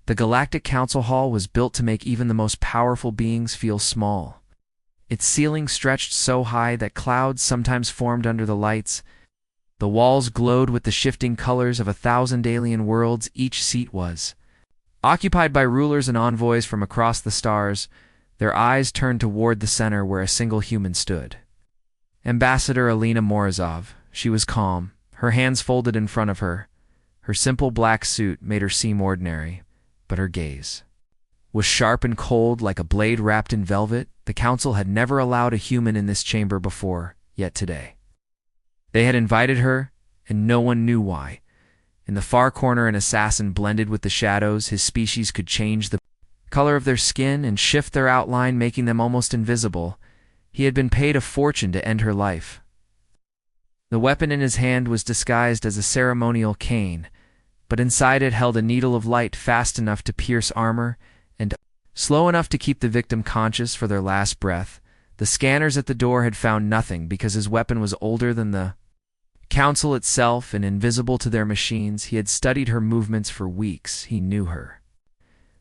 The Galactic Council Hall was built to make even the most powerful beings feel small. Its ceiling stretched so high that clouds sometimes formed under the lights. The walls glowed with the shifting colors of 1,000 alien worlds. Each seat was occupied by rulers and envoys from across the stars, their eyes turned toward the center where a single human stood. Ambassador Alina Morozov. She was calm, her hands folded in front of her. Her simple black suit made her seem ordinary, but her gaze was sharp and cold like a blade wrapped in velvet. The council had never allowed a human in this chamber before, yet today they had invited her, and no one knew why. In the far corner, an assassin blended with the shadows. His species could change the color of their skin and shift their outline, making them almost invisible. He had been paid a fortune to end her life. The weapon in his hand was disguised as a ceremonial cane, but inside it held a needle of light fast enough to pierce armor and slow enough to keep the victim conscious for their last breath. The scanners at the door had found nothing because his weapon was older than the council itself and invisible to their machines. He had studied her movements for weeks. He knew her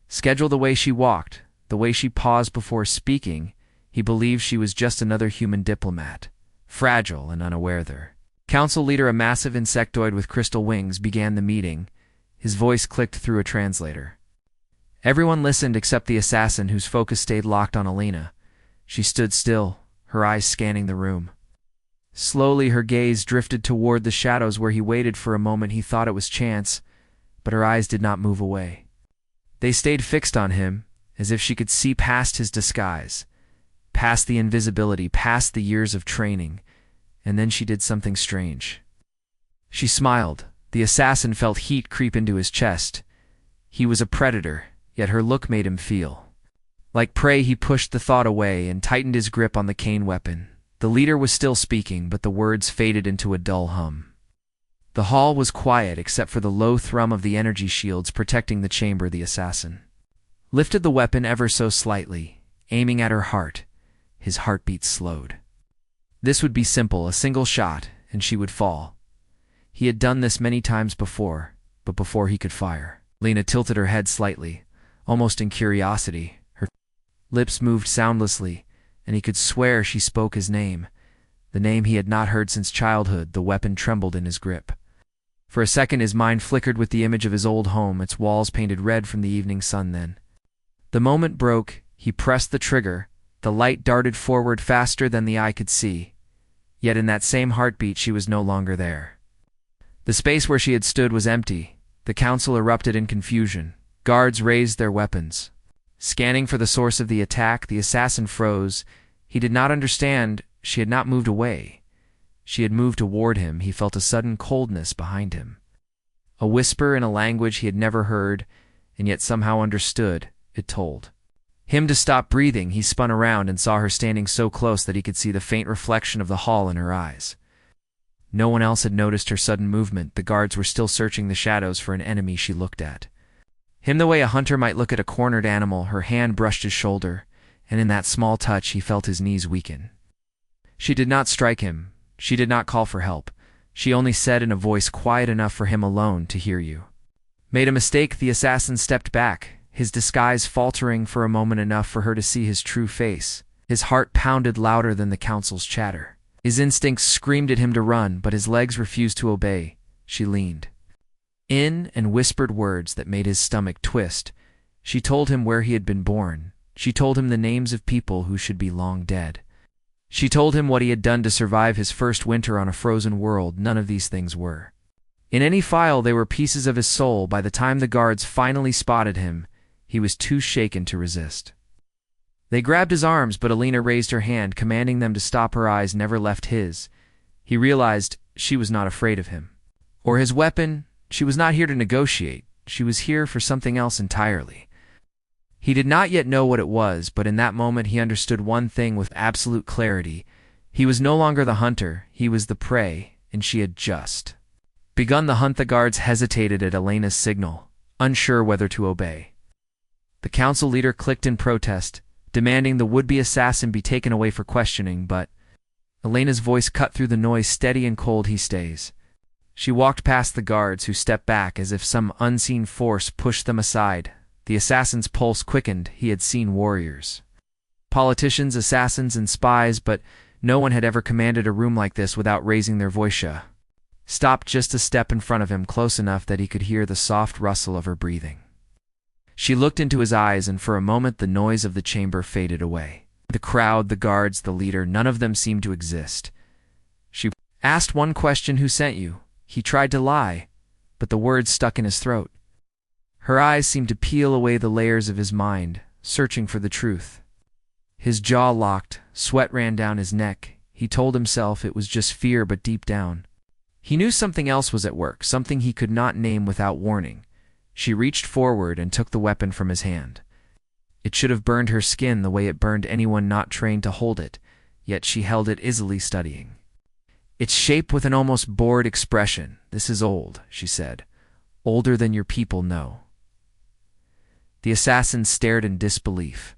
schedule, the way she walked, the way she paused before speaking. He believed she was just another human diplomat, fragile and unaware there. Council leader, a massive insectoid with crystal wings, began the meeting. His voice clicked through a translator. Everyone listened except the assassin, whose focus stayed locked on Alina. She stood still, her eyes scanning the room. Slowly her gaze drifted toward the shadows where he waited. For a moment he thought it was chance, but her eyes did not move away. They stayed fixed on him, as if she could see past his disguise, past the invisibility, past the years of training. And then she did something strange. She smiled. The assassin felt heat creep into his chest. He was a predator, yet her look made him feel like prey. He pushed the thought away and tightened his grip on the cane weapon. The leader was still speaking, but the words faded into a dull hum. The hall was quiet except for the low thrum of the energy shields protecting the chamber. The assassin lifted the weapon ever so slightly, aiming at her heart. His heartbeat slowed. This would be simple, a single shot, and she would fall. He had done this many times before, but before he could fire. Lena tilted her head slightly, almost in curiosity. Her lips moved soundlessly, and he could swear she spoke his name, the name he had not heard since childhood. The weapon trembled in his grip. For a second his mind flickered with the image of his old home, its walls painted red from the evening sun. Then the moment broke. He pressed the trigger. The light darted forward faster than the eye could see. Yet in that same heartbeat she was no longer there. The space where she had stood was empty. The council erupted in confusion. Guards raised their weapons. Scanning for the source of the attack, the assassin froze. He did not understand. She had not moved away. She had moved toward him. He felt a sudden coldness behind him. A whisper in a language he had never heard, and yet somehow understood. It told him to stop breathing. He spun around and saw her standing so close that he could see the faint reflection of the hall in her eyes. No one else had noticed her sudden movement. The guards were still searching the shadows for an enemy. She looked at him the way a hunter might look at a cornered animal. Her hand brushed his shoulder, and in that small touch he felt his knees weaken. She did not strike him. She did not call for help. She only said in a voice quiet enough for him alone to hear, "You made a mistake." The assassin stepped back, his disguise faltering for a moment, enough for her to see his true face. His heart pounded louder than the council's chatter. His instincts screamed at him to run, but his legs refused to obey. She leaned in and whispered words that made his stomach twist. She told him where he had been born. She told him the names of people who should be long dead. She told him what he had done to survive his first winter on a frozen world. None of these things were in any file. They were pieces of his soul. By the time the guards finally spotted him, he was too shaken to resist. They grabbed his arms, but Alina raised her hand, commanding them to stop. Her eyes never left his. He realized she was not afraid of him or his weapon. She was not here to negotiate. She was here for something else entirely. He did not yet know what it was, but in that moment he understood one thing with absolute clarity. He was no longer the hunter. He was the prey, and she had just begun the hunt. The guards hesitated at Elena's signal, unsure whether to obey. The council leader clicked in protest, demanding the would-be assassin be taken away for questioning, but Elena's voice cut through the noise, steady and cold. "He stays." She walked past the guards, who stepped back as if some unseen force pushed them aside. The assassin's pulse quickened. He had seen warriors, politicians, assassins, and spies, but no one had ever commanded a room like this without raising their voice. Stopped just a step in front of him, close enough that he could hear the soft rustle of her breathing. She looked into his eyes, and for a moment the noise of the chamber faded away. The crowd, the guards, the leader, none of them seemed to exist. She asked one question: "Who sent you?" He tried to lie, but the words stuck in his throat. Her eyes seemed to peel away the layers of his mind, searching for the truth. His jaw locked, sweat ran down his neck. He told himself it was just fear, but deep down, he knew something else was at work, something he could not name without warning. She reached forward and took the weapon from his hand. It should have burned her skin the way it burned anyone not trained to hold it, yet she held it easily, studying its shape with an almost bored expression. "This is old," she said. "Older than your people know." The assassin stared in disbelief.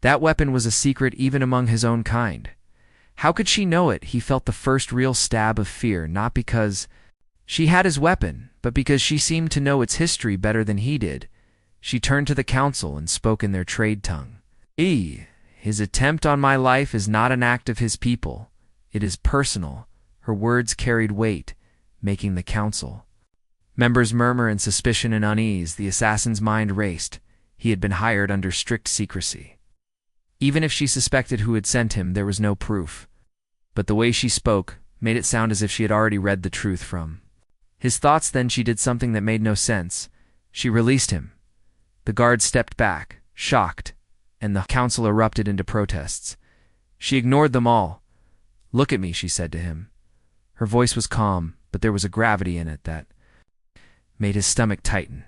That weapon was a secret even among his own kind. How could she know it? He felt the first real stab of fear, not because she had his weapon, but because she seemed to know its history better than he did. She turned to the council and spoke in their trade tongue. His attempt on my life is not an act of his people. It is personal." Her words carried weight, making the council members murmur in suspicion and unease. The assassin's mind raced. He had been hired under strict secrecy. Even if she suspected who had sent him, there was no proof. But the way she spoke made it sound as if she had already read the truth from his thoughts. Then she did something that made no sense. She released him. The guards stepped back, shocked, and the council erupted into protests. She ignored them all. "Look at me," she said to him. Her voice was calm, but there was a gravity in it that made his stomach tighten.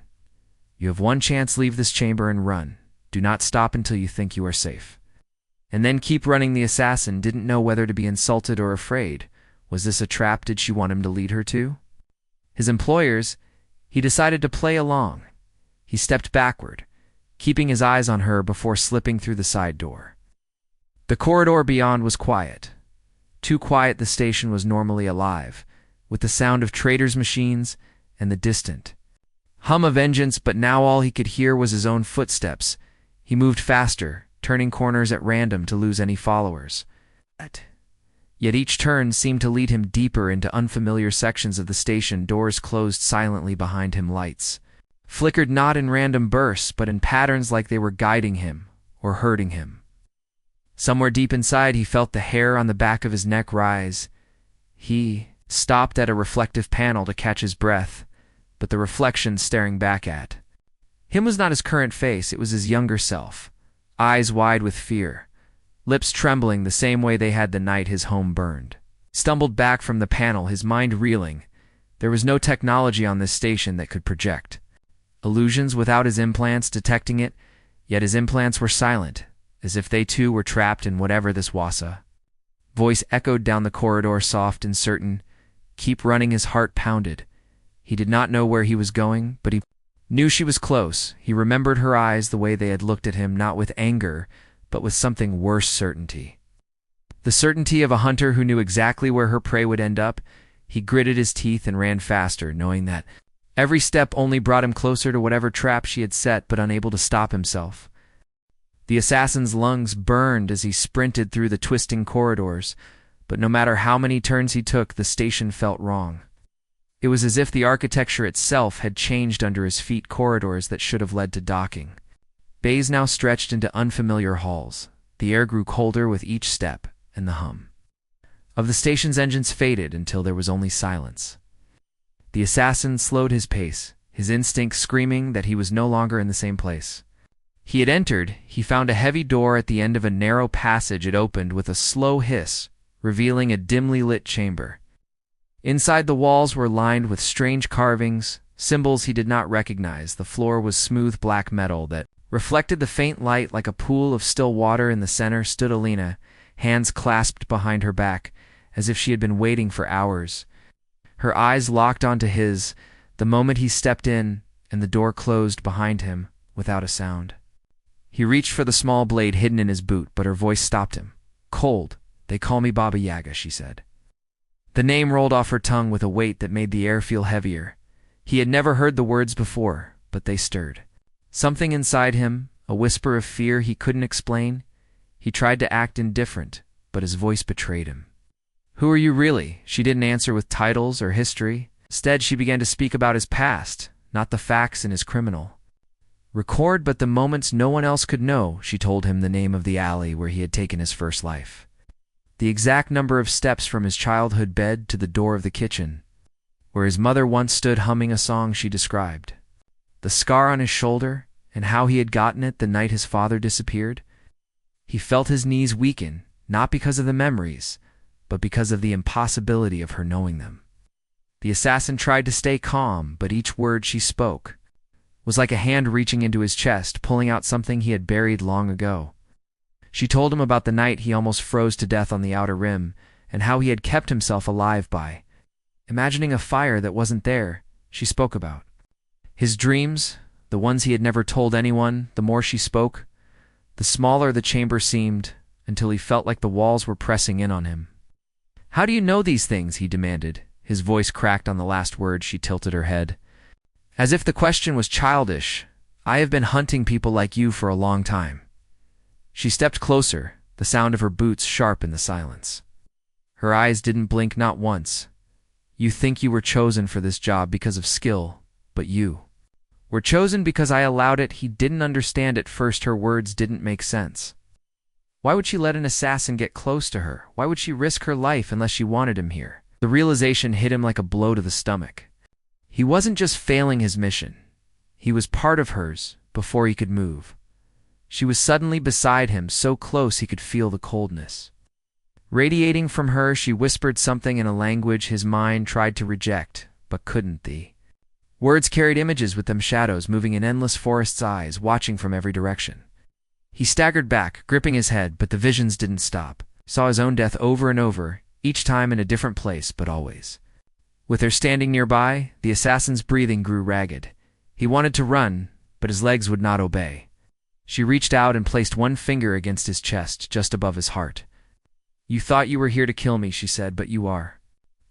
"You have one chance. Leave this chamber and run. Do not stop until you think you are safe. And then keep running." The assassin didn't know whether to be insulted or afraid. Was this a trap? Did she want him to lead her to his employers? He decided to play along. He stepped backward, keeping his eyes on her before slipping through the side door. The corridor beyond was quiet. Too quiet. The station was normally alive, with the sound of traders' machines and the distant hum of engines, but now all he could hear was his own footsteps. He moved faster, turning corners at random to lose any followers. Yet each turn seemed to lead him deeper into unfamiliar sections of the station. Doors closed silently behind him. Lights flickered not in random bursts, but in patterns, like they were guiding him or hurting him. Somewhere deep inside, he felt the hair on the back of his neck rise. He stopped at a reflective panel to catch his breath, but the reflection staring back at him was not his current face. It was his younger self, eyes wide with fear, lips trembling the same way they had the night his home burned. Stumbled back from the panel, his mind reeling. There was no technology on this station that could project illusions without his implants detecting it, yet his implants were silent, as if they too were trapped in whatever this was. Voice echoed down the corridor, soft and certain. "Keep running." His heart pounded. He did not know where he was going, but he knew she was close. He remembered her eyes, the way they had looked at him, not with anger, but with something worse: certainty. The certainty of a hunter who knew exactly where her prey would end up. He gritted his teeth and ran faster, knowing that every step only brought him closer to whatever trap she had set, but unable to stop himself. The assassin's lungs burned as he sprinted through the twisting corridors, but no matter how many turns he took, the station felt wrong. It was as if the architecture itself had changed under his feet. Corridors that should have led to docking bays now stretched into unfamiliar halls. The air grew colder with each step, and the hum of the station's engines faded until there was only silence. The assassin slowed his pace, his instincts screaming that he was no longer in the same place he had entered. He found a heavy door at the end of a narrow passage. It opened with a slow hiss, revealing a dimly lit chamber. Inside, the walls were lined with strange carvings, symbols he did not recognize. The floor was smooth black metal that reflected the faint light like a pool of still water. In the center stood Alina, hands clasped behind her back, as if she had been waiting for hours. Her eyes locked onto his the moment he stepped in, and the door closed behind him without a sound. He reached for the small blade hidden in his boot, but her voice stopped him. "Cold. They call me Baba Yaga," she said. The name rolled off her tongue with a weight that made the air feel heavier. He had never heard the words before, but they stirred Something inside him, a whisper of fear he couldn't explain. He tried to act indifferent, but his voice betrayed him. "Who are you really?" She didn't answer with titles or history. Instead, she began to speak about his past, not the facts in his criminal record, but the moments no one else could know. She told him the name of the alley where he had taken his first life, the exact number of steps from his childhood bed to the door of the kitchen, where his mother once stood humming a song she described, the scar on his shoulder, and how he had gotten it the night his father disappeared. He felt his knees weaken, not because of the memories, but because of the impossibility of her knowing them. The assassin tried to stay calm, but each word she spoke was like a hand reaching into his chest, pulling out something he had buried long ago. She told him about the night he almost froze to death on the outer rim, and how he had kept himself alive by imagining a fire that wasn't there. She spoke about his dreams, the ones he had never told anyone. The more she spoke, the smaller the chamber seemed, until he felt like the walls were pressing in on him. "How do you know these things?" he demanded. His voice cracked on the last word. She tilted her head, as if the question was childish. "I have been hunting people like you for a long time." She stepped closer, the sound of her boots sharp in the silence. Her eyes didn't blink, not once. "You think you were chosen for this job because of skill, but you were chosen because I allowed it." He didn't understand at first. Her words didn't make sense. Why would she let an assassin get close to her? Why would she risk her life unless she wanted him here? The realization hit him like a blow to the stomach. He wasn't just failing his mission. He was part of hers before he could move. She was suddenly beside him, so close he could feel the coldness radiating from her. She whispered something in a language his mind tried to reject, but couldn't. The words carried images with them, shadows moving in endless forests, eyes watching from every direction. He staggered back, gripping his head, but the visions didn't stop. He saw his own death over and over, each time in a different place, but always with her standing nearby. The assassin's breathing grew ragged. He wanted to run, but his legs would not obey. She reached out and placed one finger against his chest, just above his heart. "You thought you were here to kill me," she said, "but you are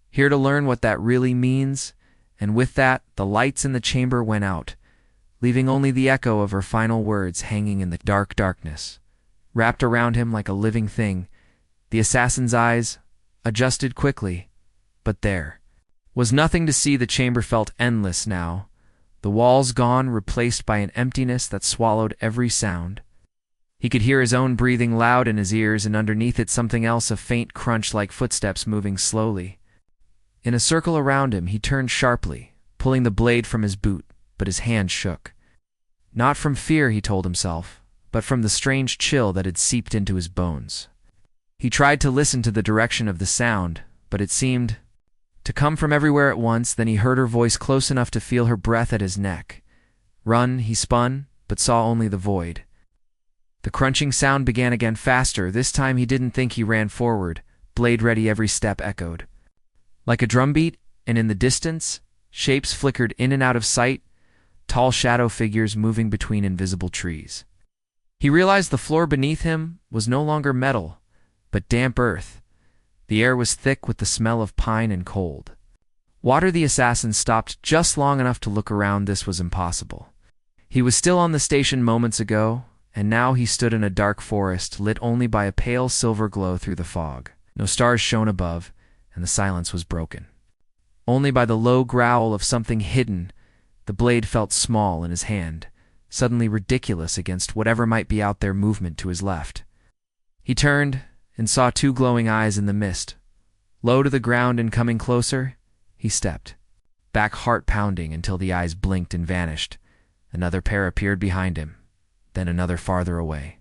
here to learn what that really means." And with that, the lights in the chamber went out, leaving only the echo of her final words hanging in the dark darkness, wrapped around him like a living thing. The assassin's eyes adjusted quickly, but there was nothing to see. The chamber felt endless now, the walls gone, replaced by an emptiness that swallowed every sound. He could hear his own breathing loud in his ears, and underneath it something else, a faint crunch like footsteps moving slowly in a circle around him. He turned sharply, pulling the blade from his boot, but his hand shook. Not from fear, he told himself, but from the strange chill that had seeped into his bones. He tried to listen to the direction of the sound, but it seemed to come from everywhere at once. Then he heard her voice close enough to feel her breath at his neck. "Run," he spun, but saw only the void. The crunching sound began again, faster. This time he didn't think. He ran forward, blade ready. Every step echoed like a drumbeat, and in the distance, shapes flickered in and out of sight, tall shadow figures moving between invisible trees. He realized the floor beneath him was no longer metal, but damp earth. The air was thick with the smell of pine and cold water. The assassin stopped just long enough to look around. This was impossible. He was still on the station moments ago, and now he stood in a dark forest, lit only by a pale silver glow through the fog. No stars shone above, and the silence was broken only by the low growl of something hidden. The blade felt small in his hand, suddenly ridiculous against whatever might be out there. Movement to his left. He turned and saw two glowing eyes in the mist. Low to the ground and coming closer, he stepped back, heart pounding, until the eyes blinked and vanished. Another pair appeared behind him, then another farther away.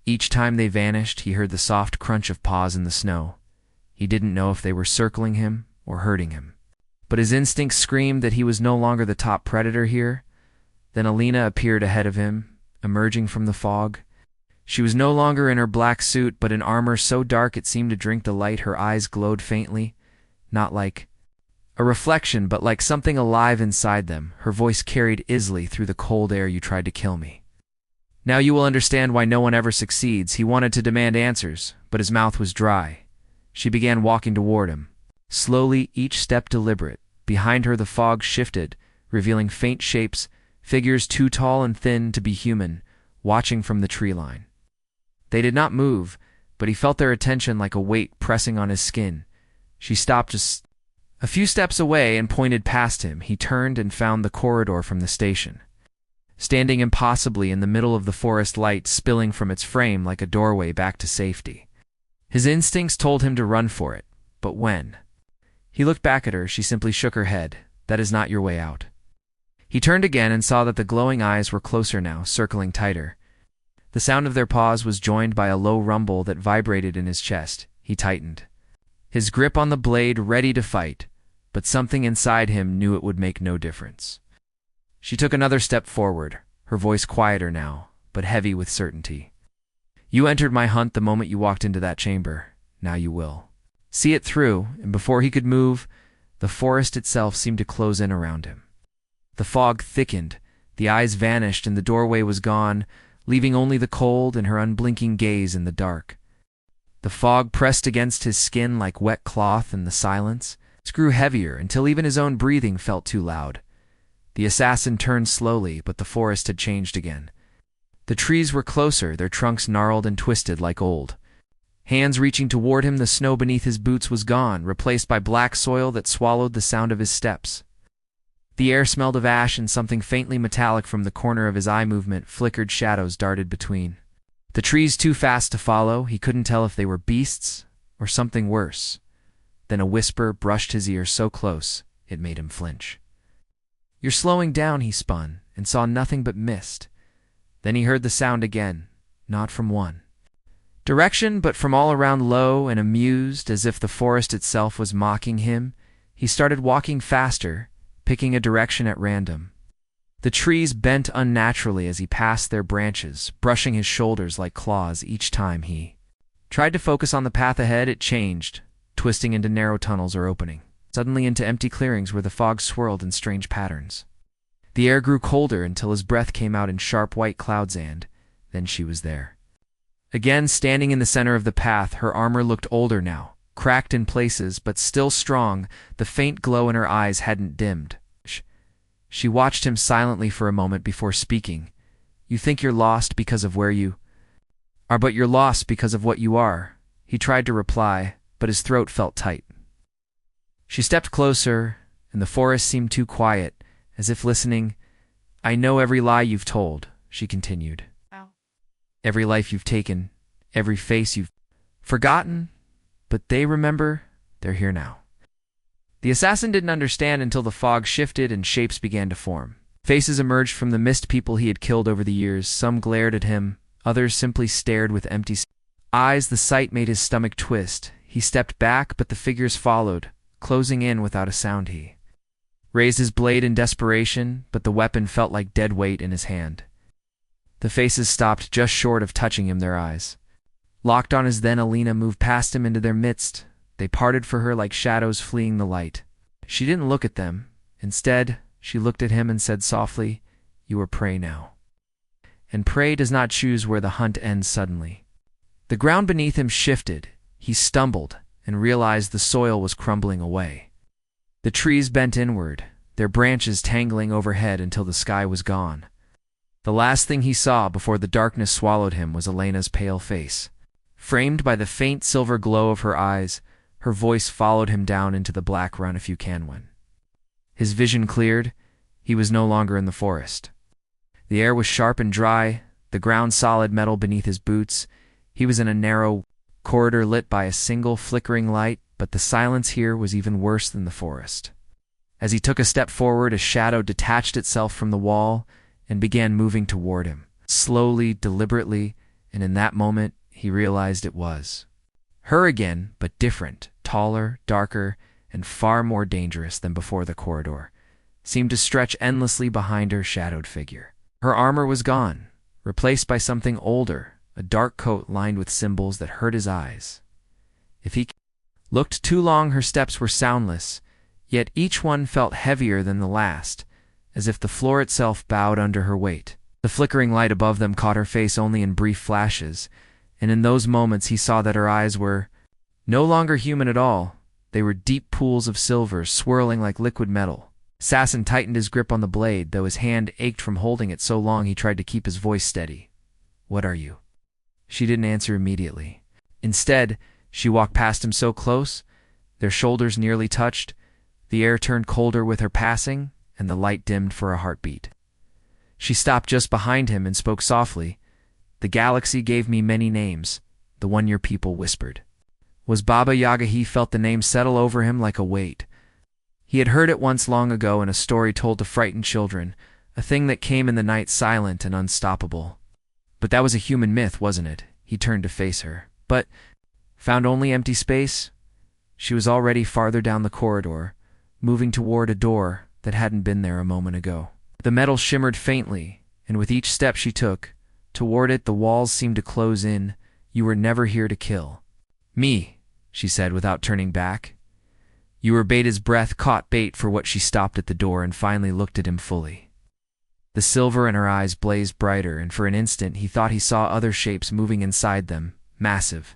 Each time they vanished, he heard the soft crunch of paws in the snow. He didn't know if they were circling him or hurting him, but his instincts screamed that he was no longer the top predator here. Then Alina appeared ahead of him, emerging from the fog. She was no longer in her black suit, but in armor so dark it seemed to drink the light. Her eyes glowed faintly, not like a reflection, but like something alive inside them. Her voice carried easily through the cold air. "You tried to kill me. Now you will understand why no one ever succeeds." He wanted to demand answers, but his mouth was dry. She began walking toward him, slowly, each step deliberate. Behind her the fog shifted, revealing faint shapes, figures too tall and thin to be human, watching from the tree line. They did not move, but he felt their attention like a weight pressing on his skin. She stopped just a few steps away and pointed past him. He turned and found the corridor from the station, standing impossibly in the middle of the forest, light spilling from its frame like a doorway back to safety. His instincts told him to run for it, but when he looked back at her, she simply shook her head. That is not your way out. He turned again and saw that the glowing eyes were closer now, circling tighter. The sound of their paws was joined by a low rumble that vibrated in his chest. He tightened his grip on the blade, ready to fight, but something inside him knew it would make no difference. She took another step forward, her voice quieter now, but heavy with certainty. You entered my hunt the moment you walked into that chamber. Now you will see it through. And before he could move, the forest itself seemed to close in around him. The fog thickened, the eyes vanished, and the doorway was gone, leaving only the cold and her unblinking gaze in the dark. The fog pressed against his skin like wet cloth, and the silence grew heavier until even his own breathing felt too loud. The assassin turned slowly, but the forest had changed again. The trees were closer, their trunks gnarled and twisted like old hands reaching toward him. The snow beneath his boots was gone, replaced by black soil that swallowed the sound of his steps. The air smelled of ash, and something faintly metallic from the corner of his eye movement flickered. Shadows darted between the trees, too fast to follow. He couldn't tell if they were beasts or something worse. Then a whisper brushed his ear so close it made him flinch. You're slowing down, he spun, and saw nothing but mist. Then he heard the sound again, not from one direction, but from all around, low and amused, as if the forest itself was mocking him. He started walking faster, picking a direction at random. The trees bent unnaturally as he passed their branches, brushing his shoulders like claws. Each time he tried to focus on the path ahead, it changed, twisting into narrow tunnels or opening suddenly into empty clearings where the fog swirled in strange patterns. The air grew colder until his breath came out in sharp white clouds, and then she was there. Again, standing in the center of the path, her armor looked older now, cracked in places, but still strong. The faint glow in her eyes hadn't dimmed. She watched him silently for a moment before speaking. You think you're lost because of where you are, but you're lost because of what you are. He tried to reply, but his throat felt tight. She stepped closer, and the forest seemed too quiet, as if listening. I know every lie you've told, she continued. Wow. Every life you've taken, every face you've forgotten, but they remember. They're here now. The assassin didn't understand until the fog shifted and shapes began to form. Faces emerged from the mist, people he had killed over the years. Some glared at him, others simply stared with empty eyes. The sight made his stomach twist. He stepped back, but the figures followed, closing in without a sound. He raised his blade in desperation, but the weapon felt like dead weight in his hand. The faces stopped just short of touching him, their eyes locked on his. Then Alina moved past him into their midst. They parted for her like shadows fleeing the light. She didn't look at them. Instead, she looked at him and said softly, You are prey now. And prey does not choose where the hunt ends. Suddenly, the ground beneath him shifted. He stumbled and realized the soil was crumbling away. The trees bent inward, their branches tangling overhead until the sky was gone. The last thing he saw before the darkness swallowed him was Elena's pale face, framed by the faint silver glow of her eyes. Her voice followed him down into the black. Run if you can. When his vision cleared, he was no longer in the forest. The air was sharp and dry, the ground solid metal beneath his boots. He was in a narrow corridor lit by a single flickering light, but the silence here was even worse than the forest. As he took a step forward, a shadow detached itself from the wall and began moving toward him, slowly, deliberately, and in that moment he realized it was her again, but different, taller, darker, and far more dangerous than before. The corridor seemed to stretch endlessly behind her shadowed figure. Her armor was gone, replaced by something older, a dark coat lined with symbols that hurt his eyes. If he looked too long, her steps were soundless, yet each one felt heavier than the last, as if the floor itself bowed under her weight. The flickering light above them caught her face only in brief flashes, and in those moments he saw that her eyes were no longer human at all. They were deep pools of silver, swirling like liquid metal. Assassin tightened his grip on the blade, though his hand ached from holding it so long he tried to keep his voice steady. "What are you?" She didn't answer immediately. Instead, she walked past him so close, their shoulders nearly touched, the air turned colder with her passing, and the light dimmed for a heartbeat. She stopped just behind him and spoke softly. "The galaxy gave me many names, the one your people whispered." Was Baba Yaga? He felt the name settle over him like a weight. He had heard it once long ago in a story told to frighten children, a thing that came in the night silent and unstoppable. But that was a human myth, wasn't it? He turned to face her. But found only empty space? She was already farther down the corridor, moving toward a door that hadn't been there a moment ago. The metal shimmered faintly, and with each step she took, toward it the walls seemed to close in. "You were never here to kill." "Me," she said without turning back. You were bait. His breath caught bait for what she stopped at the door and finally looked at him fully. The silver in her eyes blazed brighter, and for an instant he thought he saw other shapes moving inside them, massive.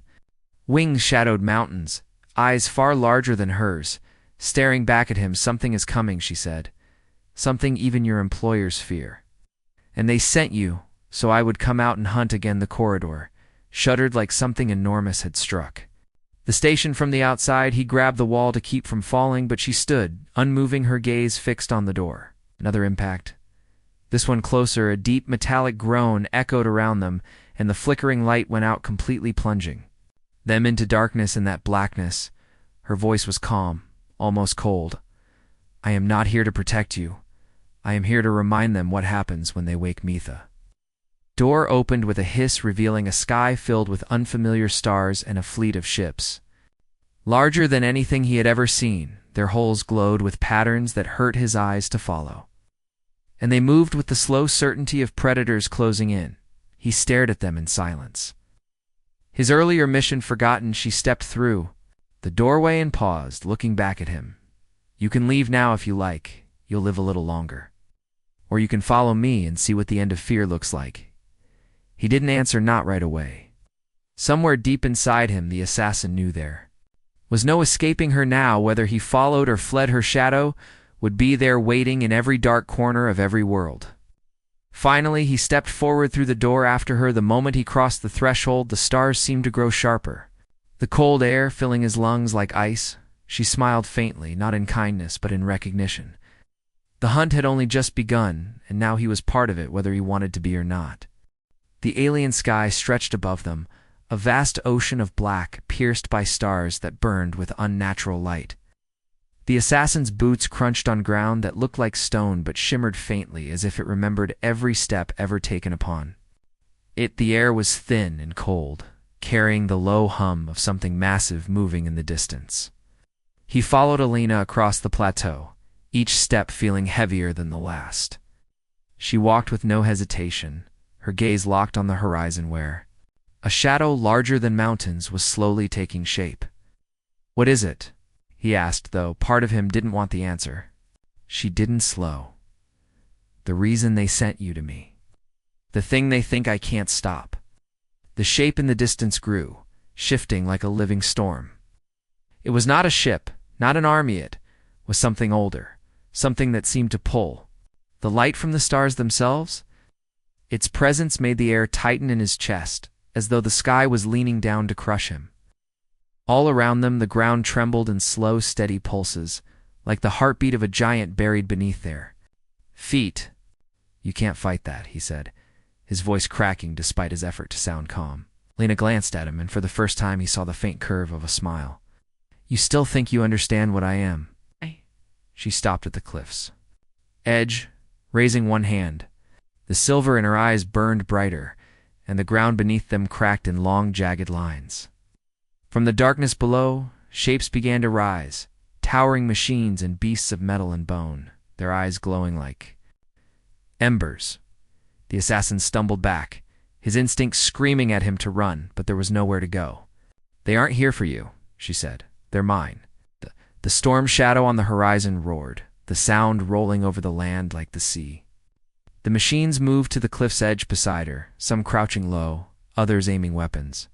Wings shadowed mountains, eyes far larger than hers, staring back at him. "Something is coming," she said. "Something even your employers fear. And they sent you, so I would come out and hunt." Again the corridor shuddered like something enormous had struck. The station from the outside, he grabbed the wall to keep from falling, but she stood, unmoving, her gaze fixed on the door. Another impact. This one closer, a deep metallic groan echoed around them, and the flickering light went out, completely plunging them into darkness and that blackness. Her voice was calm, almost cold. "I am not here to protect you. I am here to remind them what happens when they wake Mitha." Door opened with a hiss, revealing a sky filled with unfamiliar stars and a fleet of ships. Larger than anything he had ever seen, their hulls glowed with patterns that hurt his eyes to follow. And they moved with the slow certainty of predators closing in. He stared at them in silence. His earlier mission forgotten, she stepped through the doorway and paused, looking back at him. "You can leave now if you like. You'll live a little longer. Or you can follow me and see what the end of fear looks like." He didn't answer, not right away. Somewhere deep inside him, the assassin knew there was no escaping her now. Whether he followed or fled, her shadow would be there waiting in every dark corner of every world. Finally, he stepped forward through the door after her. The moment he crossed the threshold, the stars seemed to grow sharper, the cold air filling his lungs like ice. She smiled faintly, not in kindness, but in recognition. The hunt had only just begun, and now he was part of it, whether he wanted to be or not. The alien sky stretched above them, a vast ocean of black, pierced by stars that burned with unnatural light. The assassin's boots crunched on ground that looked like stone but shimmered faintly, as if it remembered every step ever taken upon it. The air was thin and cold, carrying the low hum of something massive moving in the distance. He followed Alina across the plateau, each step feeling heavier than the last. She walked with no hesitation, her gaze locked on the horizon where a shadow larger than mountains was slowly taking shape. "What is it?" he asked, though part of him didn't want the answer. She didn't slow. "The reason they sent you to me. The thing they think I can't stop." The shape in the distance grew, shifting like a living storm. It was not a ship, not an army. It was something older, something that seemed to pull the light from the stars themselves. Its presence made the air tighten in his chest, as though the sky was leaning down to crush him. All around them, the ground trembled in slow, steady pulses, like the heartbeat of a giant buried beneath their feet. "You can't fight that," he said, his voice cracking despite his effort to sound calm. Lena glanced at him, and for the first time he saw the faint curve of a smile. "You still think you understand what I am?" She stopped at the cliff's edge, raising one hand. The silver in her eyes burned brighter, and the ground beneath them cracked in long, jagged lines. From the darkness below, shapes began to rise, towering machines and beasts of metal and bone, their eyes glowing like embers. The assassin stumbled back, his instincts screaming at him to run, but there was nowhere to go. "They aren't here for you," she said. "They're mine." The storm shadow on the horizon roared, the sound rolling over the land like the sea. The machines moved to the cliff's edge beside her, some crouching low, others aiming weapons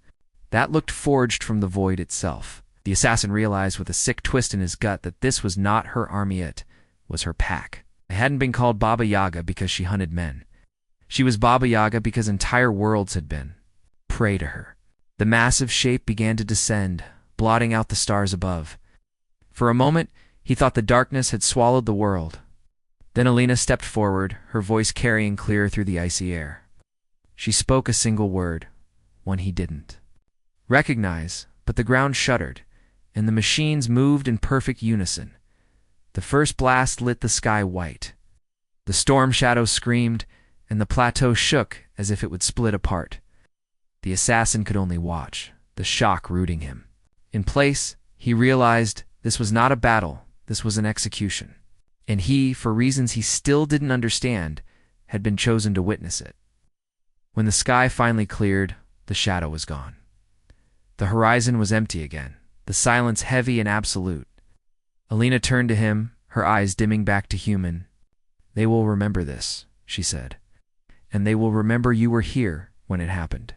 that looked forged from the void itself. The assassin realized with a sick twist in his gut that this was not her army. It was her pack. It hadn't been called Baba Yaga because she hunted men. She was Baba Yaga because entire worlds had been prey to her. The massive shape began to descend, blotting out the stars above. For a moment, he thought the darkness had swallowed the world. Then Alina stepped forward, her voice carrying clear through the icy air. She spoke a single word, one he didn't recognize, but the ground shuddered, and the machines moved in perfect unison. The first blast lit the sky white. The storm shadow screamed, and the plateau shook as if it would split apart. The assassin could only watch, the shock rooting him. In place, he realized this was not a battle, this was an execution. And he, for reasons he still didn't understand, had been chosen to witness it. When the sky finally cleared, the shadow was gone. The horizon was empty again, the silence heavy and absolute. Alina turned to him, her eyes dimming back to human. "They will remember this," she said. "And they will remember you were here when it happened."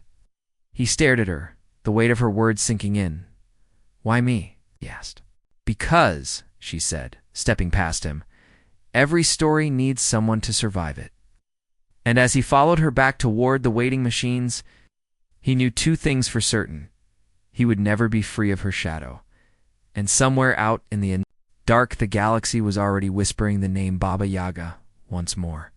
He stared at her, the weight of her words sinking in. "Why me?" he asked. "Because," she said, stepping past him, "every story needs someone to survive it." And as he followed her back toward the waiting machines, he knew two things for certain. He would never be free of her shadow. And somewhere out in the dark, the galaxy was already whispering the name Baba Yaga once more.